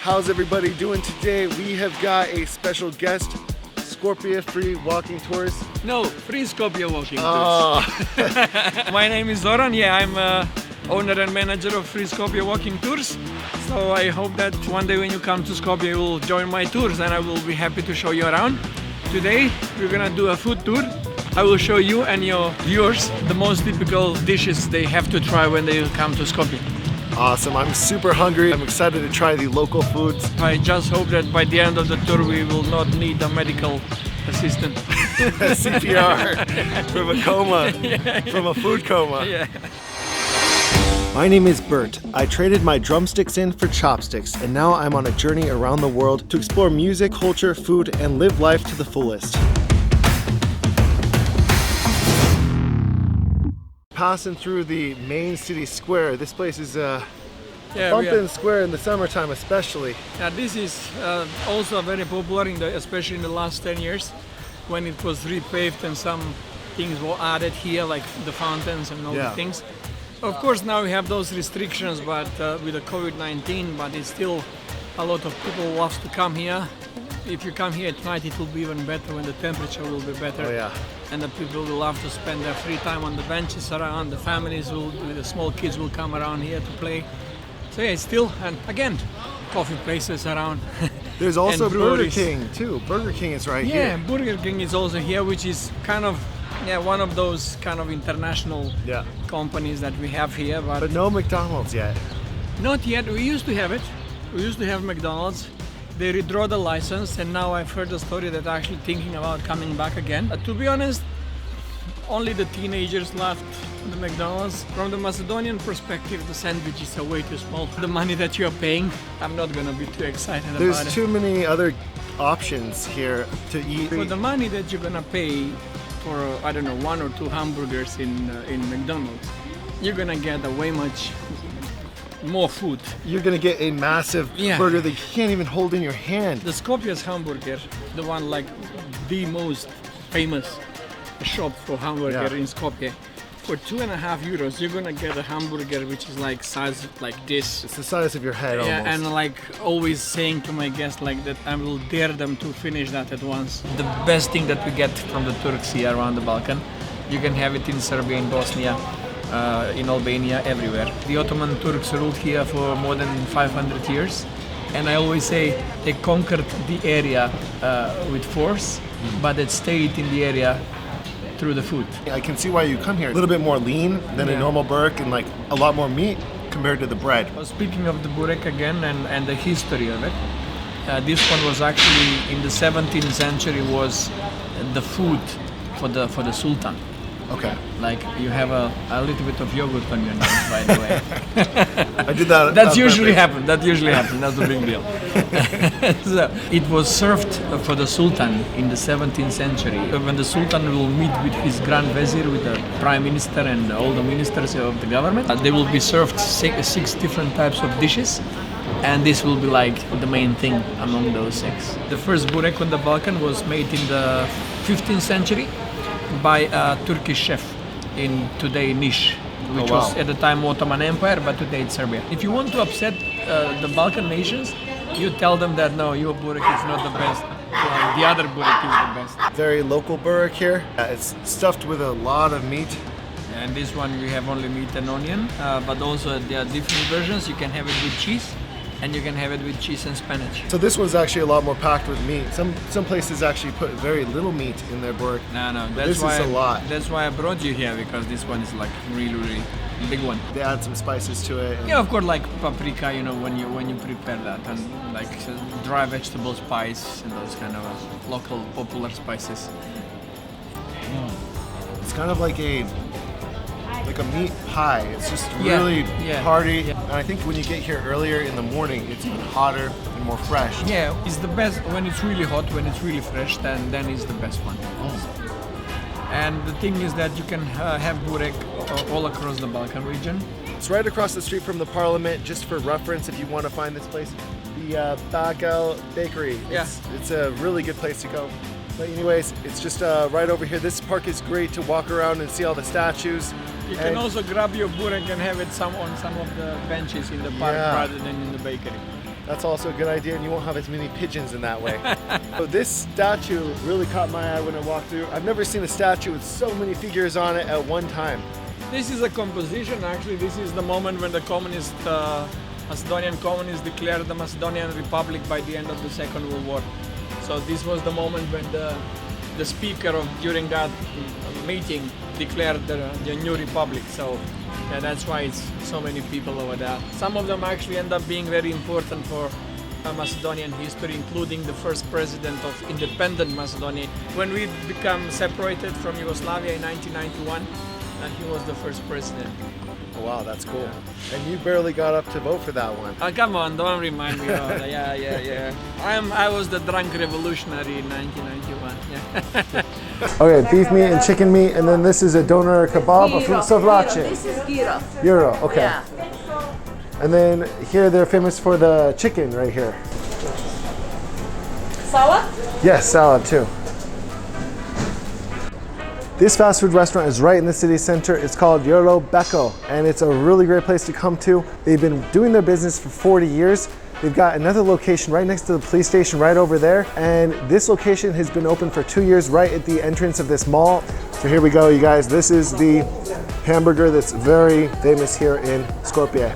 How's everybody doing today? We have got a special guest, Skopje free walking tours. No, free Skopje walking tours. My name is Zoran. Yeah, I'm owner and manager of Free Skopje walking tours. So I hope that one day when you come to Skopje, you will join my tours and I will be happy to show you around. Today, we're gonna do a food tour. I will show you and your viewers the most typical dishes they have to try when they come to Skopje. Awesome, I'm super hungry. I'm excited to try the local foods. I just hope that by the end of the tour we will not need a medical assistant. CPR from a coma, from a food coma. Yeah. My name is Bert. I traded my drumsticks in for chopsticks, and now I'm on a journey around the world to explore music, culture, food, and live life to the fullest. Passing through the main city square. This place is bumping square in the summertime especially. This is also very popular, especially in the last 10 years when it was repaved and some things were added here like the fountains and all the things. Of course now we have those restrictions but with the COVID-19, but it's still a lot of people love to come here. If you come here at night it will be even better when the temperature will be better. Oh, yeah. And the people will love to spend their free time on the benches around. The families with the small kids will come around here to play. So yeah, it's still, and again, coffee places around. There's also Burger King too. Burger King is right here. Yeah, Burger King is also here, which is kind of one of those kind of international companies that we have here. But no McDonald's yet. Not yet. We used to have it. We used to have McDonald's. They redraw the license, and now I've heard a story that actually thinking about coming back again. To be honest, only the teenagers left the McDonald's. From the Macedonian perspective, the sandwiches are way too small. The money that you're paying, I'm not gonna be too excited about it. There's too many other options here to eat. For the money that you're gonna pay for, I don't know, 1 or 2 hamburgers in McDonald's, you're gonna get a way much more food. You're gonna get a massive burger that you can't even hold in your hand. The Skopje's hamburger, the one like the most famous shop for hamburger in Skopje. For €2.50, you're gonna get a hamburger which is like size like this. It's the size of your head almost. Yeah, and like always saying to my guests like that, I will dare them to finish that at once. The best thing that we get from the Turks here around the Balkan, you can have it in Serbia, in Bosnia, in Albania, everywhere. The Ottoman Turks ruled here for more than 500 years, and I always say they conquered the area with force, but they stayed in the area through the food. I can see why you come here. A little bit more lean than a normal burek, and like a lot more meat compared to the bread. Speaking of the burek again and the history of it, this one was actually in the 17th century was the food for the Sultan. Okay. Like you have a little bit of yogurt on your nose, by the way. I did that. That usually happens. That's a big deal. So it was served for the Sultan in the 17th century. When the Sultan will meet with his Grand Vizier, with the Prime Minister and all the ministers of the government, they will be served six different types of dishes. And this will be like the main thing among those 6. The first burek on the Balkan was made in the 15th century by a Turkish chef in today Niš, which was at the time Ottoman Empire, but today it's Serbia. If you want to upset the Balkan nations, you tell them that no, your burek is not the best, the other burek is the best. Very local burek here. It's stuffed with a lot of meat. And this one we have only meat and onion, but also there are different versions. You can have it with cheese, and you can have it with cheese and spinach. So this one's actually a lot more packed with meat. Some places actually put very little meat in their burek. No, this is a lot. That's why I brought you here, because this one is like really big one. They add some spices to it. Yeah, of course, like paprika, you know, when you prepare that, and like dry vegetable spice and those kind of local popular spices. It's kind of like a meat pie. It's just really hearty. Yeah. And I think when you get here earlier in the morning, it's even hotter and more fresh. Yeah, it's the best when it's really hot, when it's really fresh, then it's the best one. And the thing is that you can have burek all across the Balkan region. It's right across the street from the parliament, just for reference if you want to find this place. The Bakel Bakery. It's a really good place to go. But anyways, it's just right over here. This park is great to walk around and see all the statues. You can also grab your burek and have it on some of the benches in the park rather than in the bakery. That's also a good idea, and you won't have as many pigeons in that way. So this statue really caught my eye when I walked through. I've never seen a statue with so many figures on it at one time. This is a composition, actually. This is the moment when the Macedonian communists declared the Macedonian Republic by the end of the Second World War. So this was the moment when the speaker during that meeting declared the new republic. So yeah, that's why it's so many people over there. Some of them actually end up being very important for Macedonian history, including the first president of independent Macedonia. When we become separated from Yugoslavia in 1991, and he was the first president. Oh, wow, that's cool. Yeah. And you barely got up to vote for that one. Oh, come on, don't remind me of that. Yeah. I was the drunk revolutionary in 1991. Yeah. Okay, beef meat and chicken meat, and then this is a doner kebab, a fruit savlace. This is gyro. Gyro, okay. Yeah. And then here they're famous for the chicken right here. Salad? Yes, salad too. This fast food restaurant is right in the city center. It's called Yolo Beko, and it's a really great place to come to. They've been doing their business for 40 years. They've got another location right next to the police station right over there, and this location has been open for 2 years right at the entrance of this mall. So here we go, you guys. This is the hamburger that's very famous here in Skopje.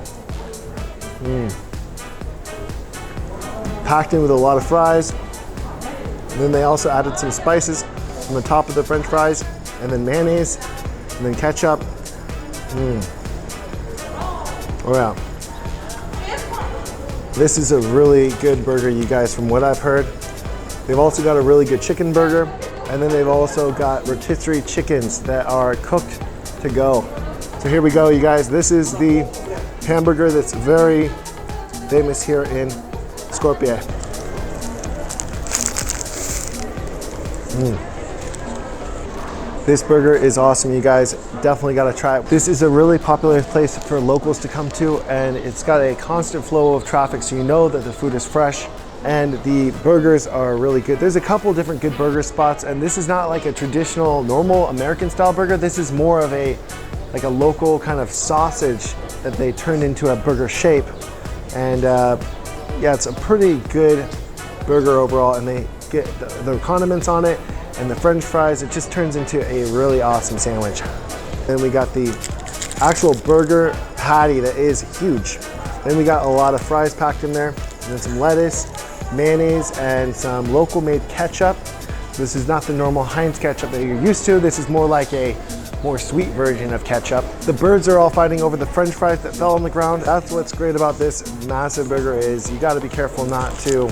Packed in with a lot of fries. And then they also added some spices on the top of the French fries, and then mayonnaise, and then ketchup. Oh yeah. This is a really good burger, you guys, from what I've heard. They've also got a really good chicken burger, and then they've also got rotisserie chickens that are cooked to go. So here we go, you guys. This is the hamburger that's very famous here in Skopje. This burger is awesome, you guys. Definitely gotta try it. This is a really popular place for locals to come to, and it's got a constant flow of traffic, so you know that the food is fresh and the burgers are really good. There's a couple different good burger spots, and this is not like a traditional, normal American style burger. This is more of a local kind of sausage that they turned into a burger shape. And yeah, it's a pretty good burger overall, and they get the condiments on it and the French fries. It just turns into a really awesome sandwich. Then we got the actual burger patty that is huge. Then we got a lot of fries packed in there, and then some lettuce, mayonnaise, and some local made ketchup. This is not the normal Heinz ketchup that you're used to. This is more like a more sweet version of ketchup. The birds are all fighting over the French fries that fell on the ground. That's what's great about this massive burger, is you gotta be careful not to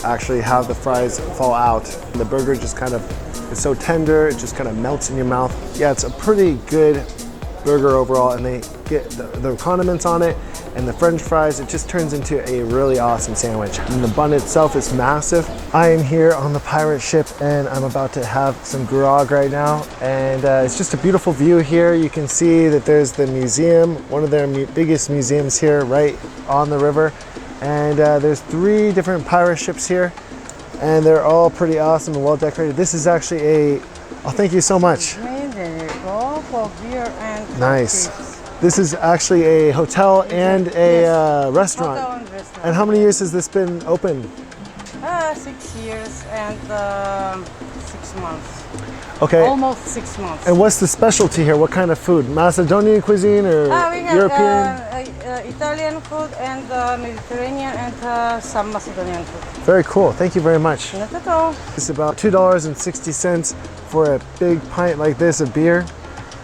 actually have the fries fall out. The burger just kind of is so tender, it just kind of melts in your mouth. Yeah, it's a pretty good burger overall, and they get the condiments on it and the French fries. It just turns into a really awesome sandwich. And the bun itself is massive. I am here on the pirate ship, and I'm about to have some grog right now, and it's just a beautiful view here. You can see that there's the museum, one of their biggest museums here right on the river. And there's 3 different pirate ships here, and they're all pretty awesome and well decorated. This is actually oh, thank you so much. Nice. This is actually a hotel and a restaurant. Hotel and restaurant. And how many years has this been open? 6 years and 6 months. Okay. Almost 6 months. And what's the specialty here? What kind of food? Macedonian cuisine or We got European? Italian food and Mediterranean and some Macedonian food. Very cool. Thank you very much. Not at all. It's about $2.60 for a big pint like this of beer.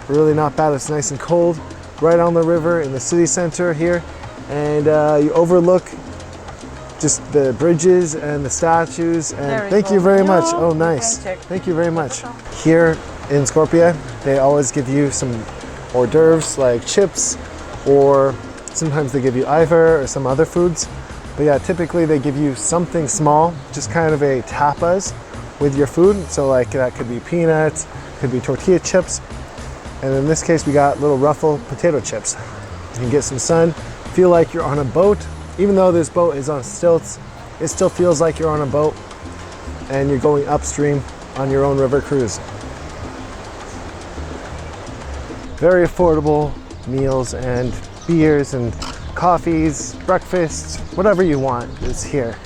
Really not bad. It's nice and cold. Right on the river in the city center here. And you overlook just the bridges and the statues. And thank you very much. Oh, nice. Thank you very much. Here in Skopje, they always give you some hors d'oeuvres like chips, or sometimes they give you iver or some other foods. But yeah, typically they give you something small, just kind of a tapas with your food. So like that could be peanuts, could be tortilla chips. And in this case, we got little ruffle potato chips. You can get some sun, feel like you're on a boat. Even though this boat is on stilts, it still feels like you're on a boat and you're going upstream on your own river cruise. Very affordable meals and beers and coffees, breakfast, whatever you want is here.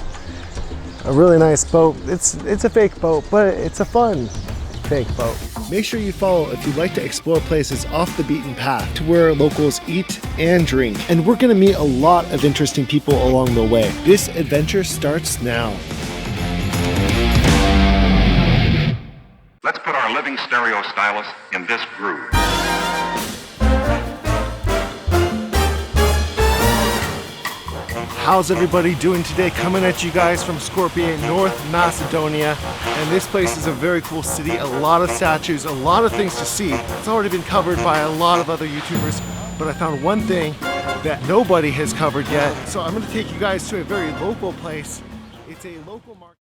A really nice boat. It's a fake boat, but it's a fun fake boat. Make sure you follow if you'd like to explore places off the beaten path to where locals eat and drink. And we're gonna meet a lot of interesting people along the way. This adventure starts now. Let's put our living stereo stylus in this groove. How's everybody doing today? Coming at you guys from Skopje, North Macedonia. And this place is a very cool city, a lot of statues, a lot of things to see. It's already been covered by a lot of other YouTubers, but I found one thing that nobody has covered yet. So I'm gonna take you guys to a very local place. It's a local market.